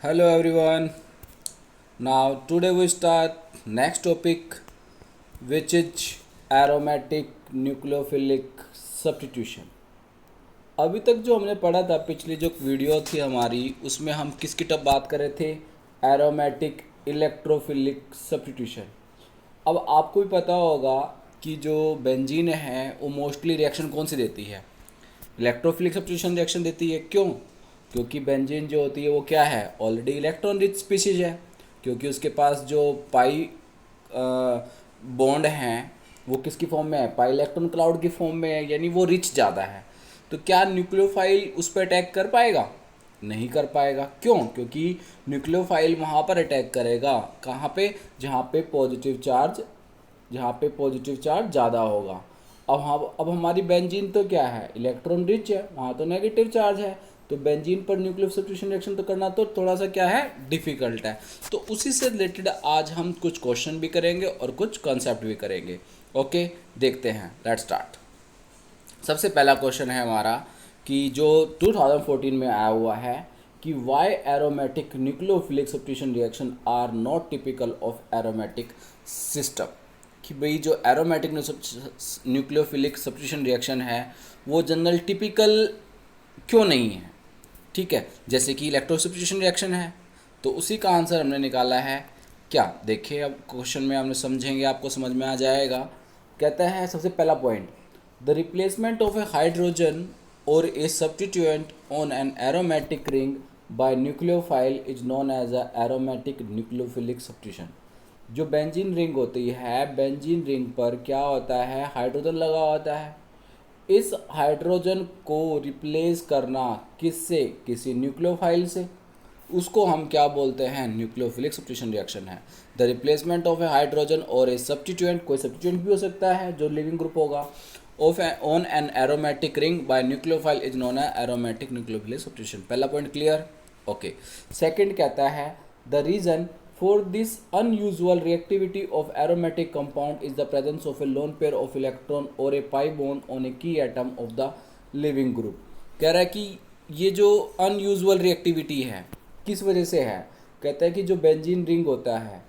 Hello everyone. Now today we start next topic which is aromatic nucleophilic substitution. अभी तक जो हमने पढ़ा था पिछली जो वीडियो थी हमारी उसमें हम किसकी टब बात कर रहे थे एरोमेटिक इलेक्ट्रोफिलिक सब्स्टिट्यूशन। अब आपको भी पता होगा कि जो बेंजीन है वो मोस्टली रिएक्शन कौन सी देती है, इलेक्ट्रोफिलिक सब्स्टिट्यूशन रिएक्शन देती है। क्यों? क्योंकि बेंजीन जो होती है वो क्या है, ऑलरेडी इलेक्ट्रॉन रिच स्पीशीज है, क्योंकि उसके पास जो पाई बॉन्ड हैं वो किसकी फॉर्म में है, पाई इलेक्ट्रॉन क्लाउड की फॉर्म में है, यानी वो रिच ज़्यादा है। तो क्या न्यूक्लियोफाइल उस पर अटैक कर पाएगा? नहीं कर पाएगा। क्यों? क्योंकि न्यूक्लियोफाइल वहाँ पर अटैक करेगा कहाँ पे, जहाँ पे पॉजिटिव चार्ज ज़्यादा होगा। अब हमारी बेंजीन तो क्या है, इलेक्ट्रॉन रिच है, वहाँ तो नेगेटिव चार्ज है। तो बेंजीन पर न्यूक्लियर सब्स्टिट्यूशन रिएक्शन तो करना तो थोड़ा सा क्या है, डिफ़िकल्ट है। तो उसी से रिलेटेड आज हम कुछ क्वेश्चन भी करेंगे और कुछ कॉन्सेप्ट भी करेंगे। ओके, देखते हैं, लेट्स स्टार्ट। सबसे पहला क्वेश्चन है हमारा कि जो 2014 में आया हुआ है कि why aromatic nucleophilic substitution reaction are not typical of aromatic system. कि भाई जो एरोमेटिक न्यूक्लियोफिलिक सब्स्टिट्यूशन रिएक्शन है वो जनरल टिपिकल क्यों नहीं है। ठीक है, जैसे कि इलेक्ट्रो सब्स्टिट्यूशन रिएक्शन है, तो उसी का आंसर हमने निकाला है। क्या देखिए, अब क्वेश्चन में हमने समझेंगे, आपको समझ में आ जाएगा। कहता है सबसे पहला point, the replacement of a hydrogen और a substituent on an aromatic ring by nucleophile is known as a aromatic nucleophilic substitution. जो बेंजीन रिंग होती है, बेंजीन रिंग पर क्या होता है, हाइड्रोजन लगा होता है। इस हाइड्रोजन को रिप्लेस करना किससे, किसी न्यूक्लियोफाइल से, उसको हम क्या बोलते हैं, न्यूक्लियोफिलिक सब्स्टिट्यूशन रिएक्शन है। The replacement of a hydrogen और ए सब्स्टिट्यूएंट, कोई सब्स्टिट्यूएंट भी हो सकता है जो लिविंग ग्रुप होगा, off on an aromatic ring by nucleophile is known as aromatic nucleophilic substitution. पहला पॉइंट क्लियर। ओके, सेकंड कहता है the reason for this unusual reactivity of aromatic compound is the presence of a lone pair of electron or a pi bond on a key atom of the living group। कह रहा है कि ये जो unusual reactivity है किस वजह से है। कहता है कि जो बेंजीन रिंग होता है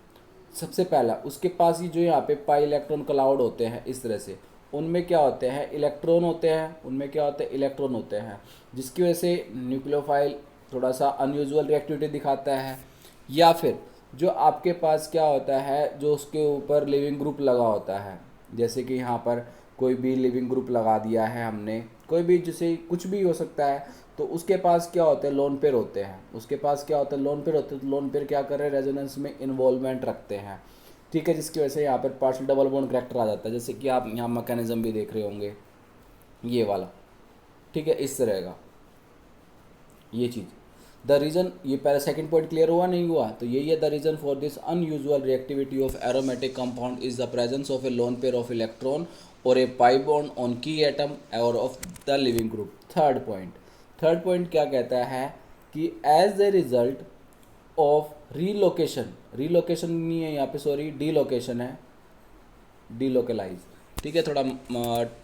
सबसे पहला, उसके पास ही जो यहाँ पे पाई इलेक्ट्रॉन क्लाउड होते हैं इस तरह से, उनमें क्या होते हैं, इलेक्ट्रॉन होते हैं, उनमें क्या होते हैं, इलेक्ट्रॉन होते हैं, जिसकी वजह से न्यूक्लियोफाइल थोड़ा सा अनयूजुअल रिएक्टिविटी दिखाता है। या फिर जो आपके पास क्या होता है, जो उसके ऊपर लिविंग ग्रुप लगा होता है, जैसे कि यहाँ पर कोई भी लिविंग ग्रुप लगा दिया है हमने, कोई भी, जैसे कुछ भी हो सकता है, तो उसके पास क्या होते हैं, लोन पेयर होते हैं, उसके पास क्या होता है, लोन पेयर होते हैं। तो लोन पेयर क्या कर रहे हैं, रेजोनेंस में इन्वॉल्वमेंट रखते हैं। ठीक है, जिसकी वजह से यहाँ पर पार्शियल डबल बॉन्ड करैक्टर आ जाता है, जैसे कि आप यहाँ मैकेनिज्म भी देख रहे होंगे ये वाला। ठीक है, इस तरह का ये चीज़। द रीज़न, ये पहले सेकंड पॉइंट क्लियर हुआ नहीं हुआ, तो यही है, the reason for this unusual reactivity of aromatic compound is the presence of a lone pair of electron और a pi bond on key atom और of the leaving group. Third point क्या कहता है कि as the result of relocation नहीं है यहाँ पे, सॉरी, डीलोकेशन है, डीलोकलाइज। ठीक है, थोड़ा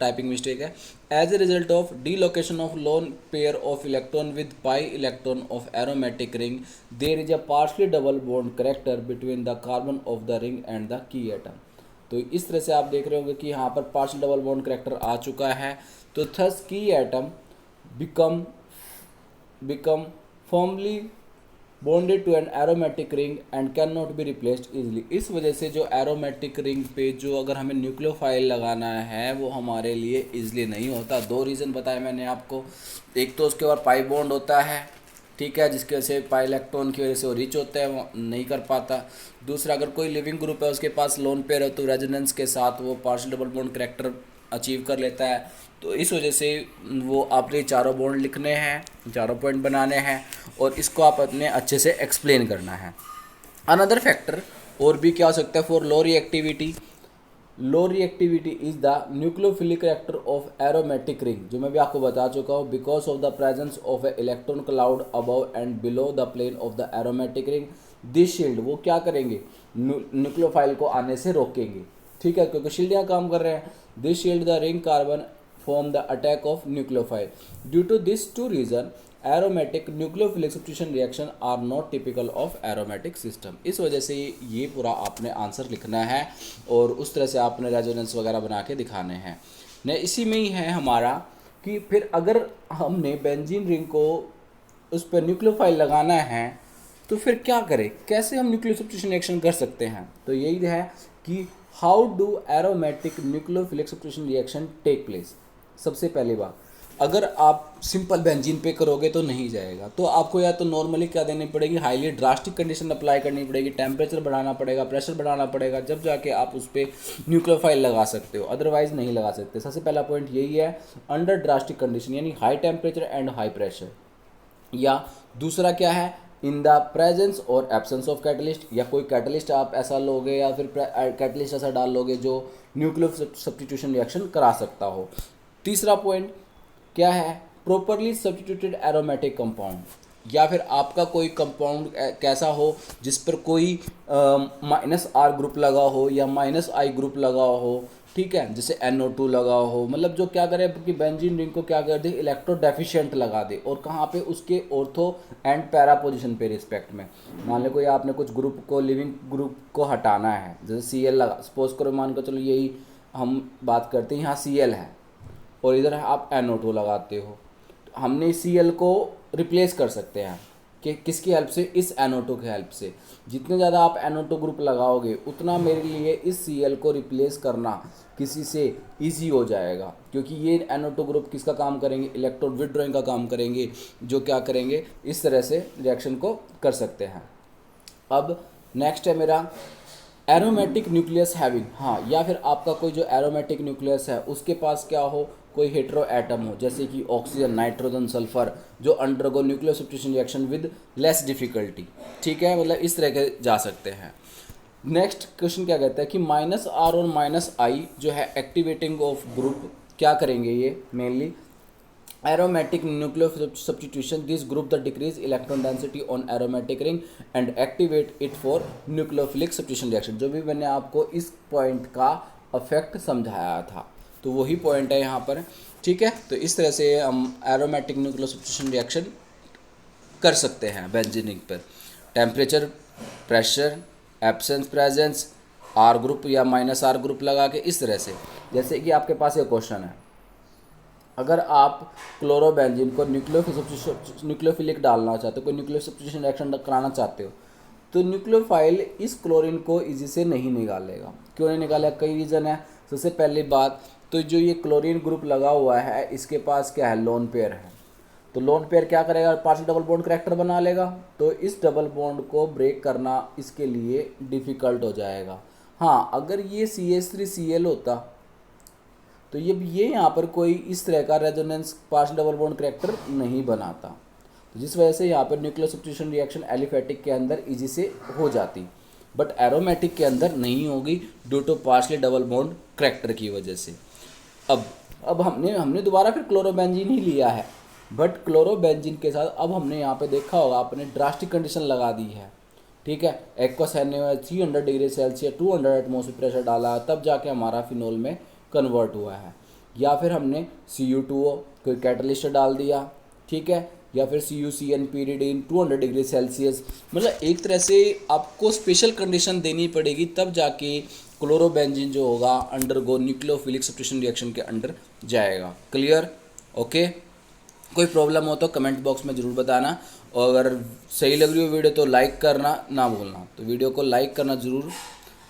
टाइपिंग मिस्टेक है। As a result of delocation of lone pair of electron with pi electron of aromatic ring there is a partially double bond character between the carbon of the ring and the key atom. तो इस तरह से आप देख रहे होंगे कि यहाँ पर पार्शल डबल बॉन्ड करेक्टर आ चुका है। तो thus key atom become formally bonded to an aromatic ring and can not be replaced easily. इस वजह से जो एरोमेटिक रिंग पे जो अगर हमें न्यूक्लियोफाइल लगाना है वो हमारे लिए इजली नहीं होता। दो रीज़न बताए मैंने आपको, एक तो उसके बाद पाई बॉन्ड होता है, ठीक है, जिसकी वजह से पाई इलेक्ट्रॉन की वजह से वो रिच होता है, वो नहीं कर पाता। दूसरा, अगर कोई लिविंग ग्रुप है उसके पास लोन पेयर है तो रेजोनेंस के साथ वो partial double bond character achieve कर लेता है। तो इस वजह से वो आपने चारों बॉन्ड लिखने हैं, चारों पॉइंट बनाने हैं और इसको आप अपने अच्छे से एक्सप्लेन करना है। अनदर फैक्टर और भी क्या हो सकता है for low reactivity is the nucleophilic character of aromatic ring, जो मैं भी आपको बता चुका हूँ, because of the presence of a electron cloud above and below the plane of the aromatic ring. This shield, वो क्या करेंगे, न्यूक्लियोफाइल को आने से रोकेंगे। ठीक है, क्योंकि शील्ड यहाँ काम कर रहे हैं। This shield the ring carbon from the attack of nucleophile. Due to these two reasons, aromatic nucleophilic substitution reaction are not typical of aromatic system. इस वजह से ये पूरा आपने आंसर लिखना है और उस तरह से आपने रेजोनेंस वगैरह बना के दिखाने हैं। न इसी में ही है हमारा कि फिर अगर हमने बेंजीन रिंग को उस पर न्यूक्लियोफाइल लगाना है तो फिर क्या करें, कैसे हम न्यूक्लियो सब्स्टिट्यूशन रिएक्शन कर सकते हैं। तो यही है कि how do aromatic nucleophilic substitution reaction take place. सबसे पहली बात, अगर आप सिंपल बेंजीन पे करोगे तो नहीं जाएगा, तो आपको या तो नॉर्मली क्या देनी पड़ेगी, हाईली ड्रास्टिक कंडीशन अप्लाई करनी पड़ेगी, टेम्परेचर बढ़ाना पड़ेगा, प्रेशर बढ़ाना पड़ेगा, जब जाके आप उस पर न्यूक्लियोफाइल लगा सकते हो, अदरवाइज नहीं लगा सकते। सबसे पहला पॉइंट यही है, अंडर ड्रास्टिक कंडीशन यानी high temperature and high pressure. या दूसरा क्या है, इन द प्रेजेंस और एब्सेंस ऑफ कैटलिस्ट, या कोई कैटलिस्ट आप ऐसा लोगे या फिर कैटलिस्ट ऐसा डाल लोगे जो न्यूक्लियो सब्स्टिट्यूशन रिएक्शन करा सकता हो। तीसरा पॉइंट क्या है, प्रॉपरली सब्स्टिट्यूटेड एरोमेटिक कंपाउंड, या फिर आपका कोई कंपाउंड कैसा हो जिस पर कोई -R ग्रुप लगा हो या -I ग्रुप लगा हो, ठीक है, जैसे NO2 लगा हो, मतलब जो क्या करे कि बेंजीन रिंग को क्या कर दे, इलेक्ट्रो डेफिशिएंट लगा दे। और कहाँ पे, उसके ऑर्थो एंड पैरा पोजीशन पे रिस्पेक्ट में। मान लो कोई आपने कुछ ग्रुप को, लिविंग ग्रुप को हटाना है, जैसे Cl लगा, सपोज करो, मान कर चलो यही हम बात करते हैं, यहाँ Cl है और इधर आप NO2 लगाते हो, तो हमने Cl को रिप्लेस कर सकते हैं कि किसकी हेल्प से, इस NO2 की हेल्प से। जितने ज़्यादा आप NO2 ग्रुप लगाओगे उतना मेरे लिए इस Cl को रिप्लेस करना किसी से इजी हो जाएगा, क्योंकि ये NO2 ग्रुप किसका काम करेंगे, इलेक्ट्रॉन विथड्रॉइंग का काम करेंगे, जो क्या करेंगे, इस तरह से रिएक्शन को कर सकते हैं। अब नेक्स्ट है मेरा एरोमेटिक न्यूक्लियस हैविंग। हाँ, या फिर आपका कोई जो एरोमेटिक न्यूक्लियस है उसके पास क्या हो, कोई हेटेरो एटम हो, जैसे कि ऑक्सीजन, नाइट्रोजन, सल्फर, जो undergo nucleo substitution reaction with less difficulty, ठीक है, मतलब इस तरह के जा सकते हैं। नेक्स्ट क्वेश्चन क्या कहता है कि -R और -I जो है एक्टिवेटिंग ऑफ ग्रुप क्या करेंगे, ये mainly aromatic nuclear substitution, this group the decrease electron density on aromatic ring and activate it for nucleophilic substitution reaction। जो भी मैंने आपको इस पॉइंट का अफेक्ट समझाया था तो वही पॉइंट है यहाँ पर, ठीक है। तो इस तरह से हम एरोमेटिक न्यूक्लियो सब्स्टिट्यूशन रिएक्शन कर सकते हैं बेंजीन रिंग पर। Temperature, pressure, absence, presence, R group या -R ग्रुप लगा के, इस तरह से। जैसे कि आपके पास एक क्वेश्चन है, अगर आप क्लोरोबेंजीन को न्यूक्लियोफिलिक डालना चाहते हो, कोई न्यूक्लियो सब्स्टिट्यूशन रिएक्शन कराना चाहते हो, तो न्यूक्लियोफाइल इस क्लोरीन को इजी से नहीं निकालेगा। क्यों नहीं निकालेगा, कई रीज़न है। सबसे पहली बात तो जो ये क्लोरीन ग्रुप लगा हुआ है इसके पास क्या है, लोन पेयर है। तो लोन पेयर क्या करेगा, पार्शियल डबल बॉन्ड करैक्टर बना लेगा, तो इस डबल बॉन्ड को ब्रेक करना इसके लिए डिफ़िकल्ट हो जाएगा। हाँ, अगर ये CH3Cl होता तो ये यहाँ पर कोई इस तरह का resonance partial double bond character नहीं बनाता, तो जिस वजह से यहाँ पर न्यूक्लियो सब्स्टिट्यूशन रिएक्शन एलिफेटिक के अंदर इजी से हो जाती, बट एरोमेटिक के अंदर नहीं होगी due to partial double bond character की वजह से। अब हमने दोबारा फिर क्लोरोबेंजीन ही लिया है, बट क्लोरोबेंजीन के साथ अब हमने यहाँ पे देखा होगा आपने ड्रास्टिक कंडीशन लगा दी है, ठीक है। Aqueous 300 degree Celsius 200 atmosphere pressure डाला, तब जाके हमारा फिनोल में कन्वर्ट हुआ है। या फिर हमने CU2O कोई कैटलिस्ट डाल दिया, ठीक है, या फिर CuCN pyridine 200 डिग्री सेल्सियस, मतलब एक तरह से आपको स्पेशल कंडीशन देनी पड़ेगी, तब जाके क्लोरोबेंजीन जो होगा अंडरगो न्यूक्लियोफिलिक सब्स्टिट्यूशन रिएक्शन के अंडर जाएगा। Clear, okay. कोई प्रॉब्लम हो तो कमेंट बॉक्स में ज़रूर बताना, और अगर सही लग रही हो वीडियो तो लाइक करना ना भूलना, तो वीडियो को लाइक करना ज़रूर,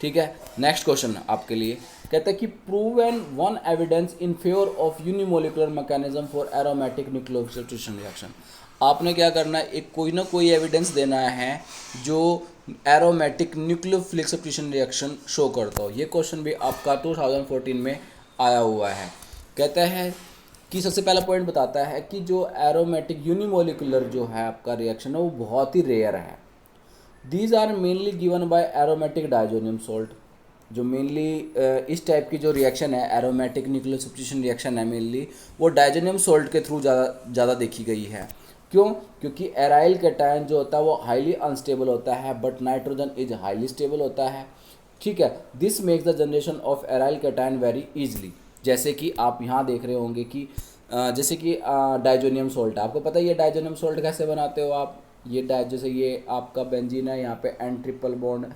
ठीक है। नेक्स्ट क्वेश्चन आपके लिए कहता है कि prove and one evidence in favour of unimolecular mechanism for aromatic nucleo substitution reaction. आपने क्या करना है, एक कोई ना कोई एविडेंस देना है जो aromatic nucleophilic substitution reaction show करता हो। ये क्वेश्चन भी आपका 2014 में आया हुआ है। कहता है कि सबसे पहला पॉइंट बताता है कि जो एरोमेटिक यूनिमोलिकुलर जो है आपका रिएक्शन है वो बहुत ही रेयर है। These are mainly given by aromatic diazonium salt. जो मेनली इस टाइप की जो रिएक्शन है एरोमेटिक न्यूक्लियो सब्स्टिट्यूशन रिएक्शन है, मेनली वो डायजोनियम सॉल्ट के थ्रू ज़्यादा देखी गई है। क्यों? क्योंकि एराइल कैटायन जो होता है वो हाईली अनस्टेबल होता है, but nitrogen is highly stable होता है, ठीक है। This makes the generation of aryl cation very easily. जैसे कि आप यहाँ देख रहे होंगे कि जैसे कि डाइजोनियम सोल्ट, आपको पता है ये डाइजोनियम सोल्ट कैसे बनाते हो आप। ये जैसे ये आपका बेंजीन है, यहाँ पे N ट्रिपल बॉन्ड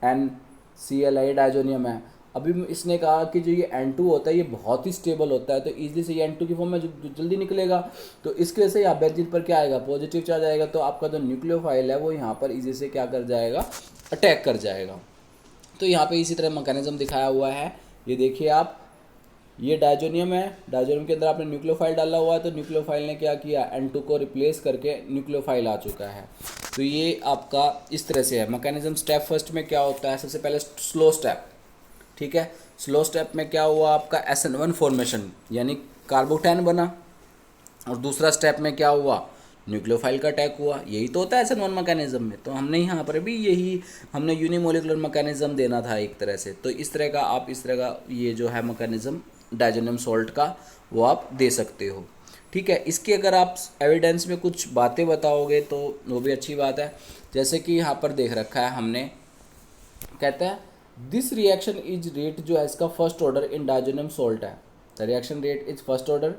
NCl है, ये डाइजोनियम है। अभी इसने कहा कि जो ये N2 होता है ये बहुत ही स्टेबल होता है, तो ईजिली से ये N2 की फॉर्म में जो जल्दी निकलेगा, तो इसकी वजह से यहाँ बेंजीन पर क्या आएगा, पॉजिटिव चार्ज आएगा, तो आपका जो न्यूक्लियोफाइल है वो यहाँ पर ईजी से क्या कर जाएगा, अटैक कर जाएगा। तो यहाँ पे इसी तरह मैकेनिज्म दिखाया हुआ है, ये देखिए आप, ये डाइजोनियम है, डाइजोनियम के अंदर आपने न्यूक्लियोफाइल डाला हुआ है, तो न्यूक्लियोफाइल ने क्या किया, N2 को रिप्लेस करके न्यूक्लियोफाइल आ चुका है। तो ये आपका इस तरह से है मैकेनिज्म। स्टेप फर्स्ट में क्या होता है, सबसे पहले स्लो स्टेप, ठीक है। स्लो स्टेप में क्या हुआ, आपका SN1 फॉर्मेशन यानी कार्बोटैन बना, और दूसरा स्टेप में क्या हुआ, न्यूक्लियोफाइल का अटैक हुआ। यही तो होता है SN1 मैकेनिज्म में। तो हमने यहाँ पर भी यही हमने यूनिमोलिकुलर मैकेनिज्म देना था एक तरह से। तो इस तरह का आप इस तरह का ये जो है मैकेनिज्म डाइजोनियम सॉल्ट का वो आप दे सकते हो, ठीक है। इसके अगर आप एविडेंस में कुछ बातें बताओगे तो वो भी अच्छी बात है। जैसे कि यहाँ पर देख रखा है हमने, कहता है दिस रिएक्शन इज रेट जो है इसका first order in diazonium salt है। The reaction rate is first order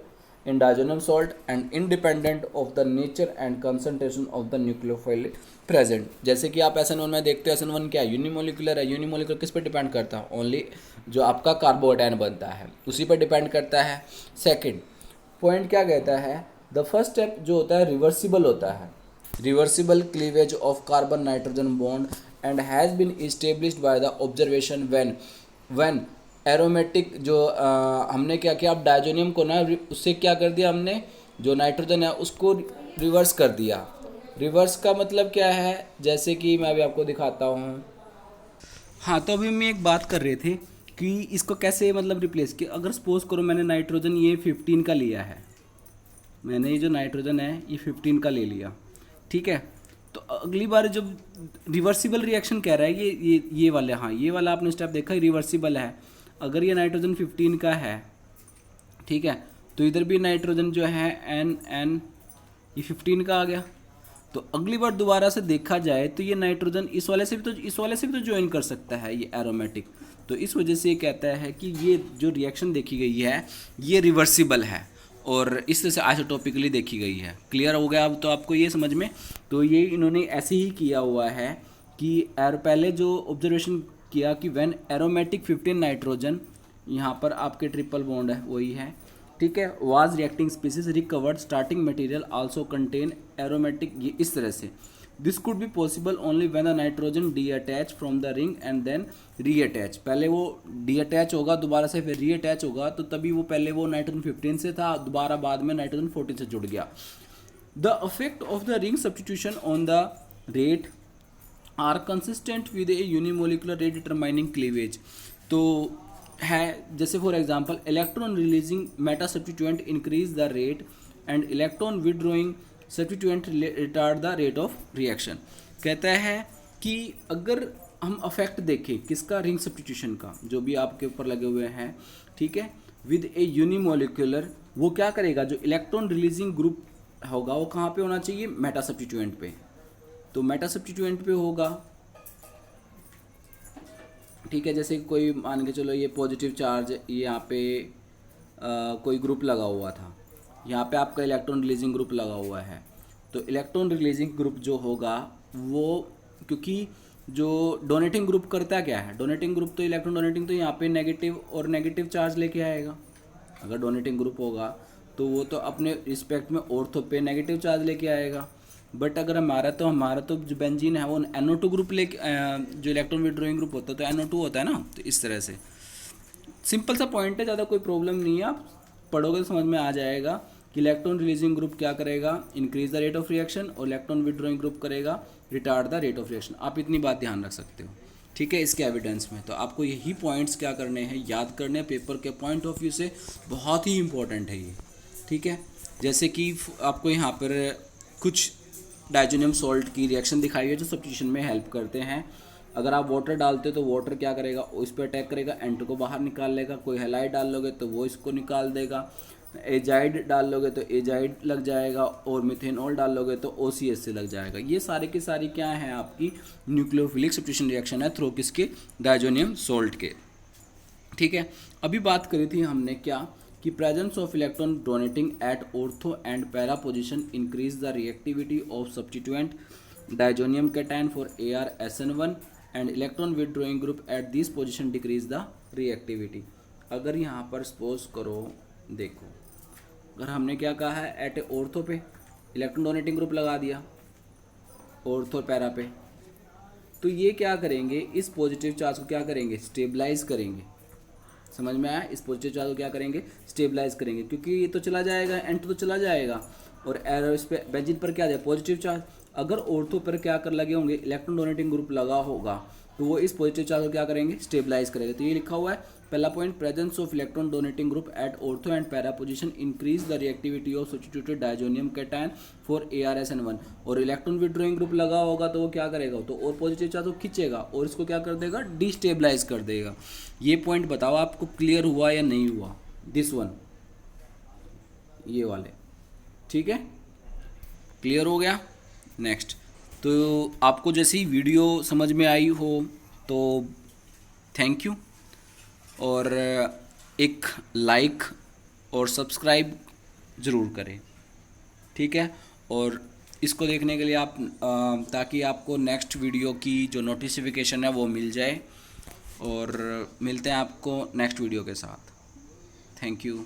in diazoनियम salt and independent of the nature and concentration of the nucleophile present। जैसे कि आप SN1 में देखते हो, SN1 क्या है, यूनिमोलिकुलर है। यूनिमोलिकुलर किस पर डिपेंड करता है, ओनली जो आपका कार्बोटैन बनता है उसी पर डिपेंड करता है। सेकंड पॉइंट क्या कहता है, द फर्स्ट स्टेप जो होता है रिवर्सिबल होता है, reversible cleavage of carbon nitrogen bond and has been established by the observation when aromatic जो हमने क्या किया, अब डाइजोनियम को ना उससे क्या कर दिया हमने, जो नाइट्रोजन है उसको रिवर्स कर दिया। रिवर्स का मतलब क्या है, जैसे कि मैं अभी आपको दिखाता हूँ। हाँ, तो अभी हम एक बात कर रहे थे कि इसको कैसे मतलब रिप्लेस कि अगर सपोज करो मैंने नाइट्रोजन ये 15 का लिया है, मैंने ये जो नाइट्रोजन है ये 15 का ले लिया, ठीक है। तो अगली बार जब रिवर्सिबल रिएक्शन कह रहा है, ये वाले, हाँ ये वाला आपने स्टेप देखा रिवर्सिबल है। अगर ये नाइट्रोजन 15 का है, ठीक है, तो इधर भी नाइट्रोजन जो है N ये 15 का आ गया। तो अगली बार दोबारा से देखा जाए तो ये नाइट्रोजन इस वाले से भी तो ज्वाइन कर सकता है ये एरोमेटिक। तो इस वजह से ये कहता है कि ये जो रिएक्शन देखी गई है ये रिवर्सिबल है और इस तरह से आइसोटोपिकली देखी गई है। क्लियर हो गया अब तो आपको ये समझ में। तो ये इन्होंने ऐसे ही किया हुआ है कि पहले जो ऑब्जर्वेशन किया कि व्हेन एरोमेटिक 15 नाइट्रोजन, यहाँ पर आपके ट्रिपल बॉन्ड है वही है, ठीक है, was reacting species recovered starting material also contain aromatic, ये इस तरह से। This could be possible only when the nitrogen detach from the ring and then reattach. पहले वो डी अटैच होगा दोबारा से, फिर री अटैच होगा, तो तभी वो पहले वो नाइट्रोजन 15 से था, दोबारा बाद में नाइट्रोजन 14 से जुड़ गया। The effect of the ring substitution on the rate are consistent with a unimolecular rate determining cleavage. तो है जैसे for example electron releasing meta substituent increase the rate and electron withdrawing substituent retard the rate of reaction. कहता है कि अगर हम affect देखें किसका, रिंग सब्स्टिट्यूशन का, जो भी आपके ऊपर लगे हुए हैं, ठीक है, विद ए यूनिमोलिकुलर, वो क्या करेगा, जो इलेक्ट्रॉन रिलीजिंग ग्रुप होगा वो कहाँ पे होना चाहिए, मेटा सब्स्टिट्यूएंट पे। तो मेटा सब्स्टिट्यूएंट पे होगा, ठीक है। जैसे कोई मान के चलो ये पॉजिटिव चार्ज, ये यहाँ पे कोई ग्रुप लगा हुआ था, यहाँ पे आपका इलेक्ट्रॉन रिलीजिंग ग्रुप लगा हुआ है। तो इलेक्ट्रॉन रिलीजिंग ग्रुप जो होगा वो, क्योंकि जो डोनेटिंग ग्रुप करता है क्या है, डोनेटिंग ग्रुप तो इलेक्ट्रॉन डोनेटिंग तो यहाँ पे नेगेटिव और नेगेटिव चार्ज लेके आएगा। अगर डोनेटिंग ग्रुप होगा तो वो तो अपने रिस्पेक्ट में ऑर्थो पे नेगेटिव चार्ज लेके आएगा। बट अगर हमारा तो जो बेंजीन है वो NO2 ग्रुप लेके, जो इलेक्ट्रॉन विड्रॉइंग ग्रुप होता है तो NO2 होता है ना। तो इस तरह से सिंपल सा पॉइंट है, ज़्यादा कोई प्रॉब्लम नहीं है, आप पढ़ोगे तो समझ में आ जाएगा कि इलेक्ट्रॉन रिलीजिंग ग्रुप क्या करेगा, increase the rate of reaction, और इलेक्ट्रॉन विड्रॉइंग ग्रुप करेगा retard the rate of reaction. आप इतनी बात ध्यान रख सकते हो, ठीक है, इसके एविडेंस में। तो आपको यही पॉइंट्स क्या करने हैं, याद करने हैं, पेपर के पॉइंट ऑफ व्यू से बहुत ही इंपॉर्टेंट है ये, ठीक है। जैसे कि आपको यहाँ पर कुछ डाइजोनियम सॉल्ट की रिएक्शन दिखाई है जो सब्स्टिट्यूशन में हेल्प करते हैं। अगर आप वाटर डालते हो तो वाटर क्या करेगा, इस पर अटैक करेगा, N2 को बाहर निकाल लेगा। कोई हेलाइड डाल लोगे तो वो इसको निकाल देगा। एजाइड डाल लोगे तो एजाइड लग जाएगा, और मिथेनॉल डाल लोगे तो OCH से लग जाएगा। ये सारे की सारी क्या है, आपकी न्यूक्लियोफिलिक सब्स्टिट्यूशन रिएक्शन है थ्रू किसके, डाइजोनियम सॉल्ट के, ठीक है। अभी बात करी थी हमने क्या कि presence of electron donating at ortho and para position increase the reactivity of substituent diazonium cation for ArSN1 and electron withdrawing group at this position decrease the reactivity. अगर यहाँ पर सपोज करो, देखो अगर हमने क्या कहा है, एट ऑर्थो पे इलेक्ट्रॉन डोनेटिंग ग्रुप लगा दिया ऑर्थो पैरा पे, तो ये क्या करेंगे, इस पॉजिटिव चार्ज को क्या करेंगे, स्टेबलाइज करेंगे। समझ में आया? इस पॉजिटिव चार्ज को क्या करेंगे, स्टेबलाइज करेंगे, क्योंकि ये तो चला जाएगा, एंटी तो चला जाएगा, और एरो इस पे बेंजीन पर क्या जाए, पॉजिटिव चार्ज। अगर ऑर्थो पर क्या कर लगे होंगे, इलेक्ट्रॉन डोनेटिंग ग्रुप लगा होगा, तो वो इस पॉजिटिव चार्ज को क्या करेंगे, स्टेबलाइज करेंगे। तो ये लिखा हुआ है पहला point, presence of electron donating group at ortho and para position increase the reactivity of substituted diazonium cation for ArSN1। और इलेक्ट्रॉन विदड्रॉइंग ग्रुप लगा होगा तो वो क्या करेगा, तो और पॉजिटिव चार्ज को खींचेगा और इसको क्या कर देगा, डिस्टेबलाइज कर देगा। ये पॉइंट बताओ आपको क्लियर हुआ या नहीं हुआ, दिस वन, ये वाले, ठीक है, क्लियर हो गया। नेक्स्ट, तो आपको जैसी वीडियो समझ में आई हो तो थैंक यू, और एक लाइक और सब्सक्राइब ज़रूर करें, ठीक है। और इसको देखने के लिए आप ताकि आपको नेक्स्ट वीडियो की जो नोटिफिकेशन है वो मिल जाए, और मिलते हैं आपको नेक्स्ट वीडियो के साथ। Thank you.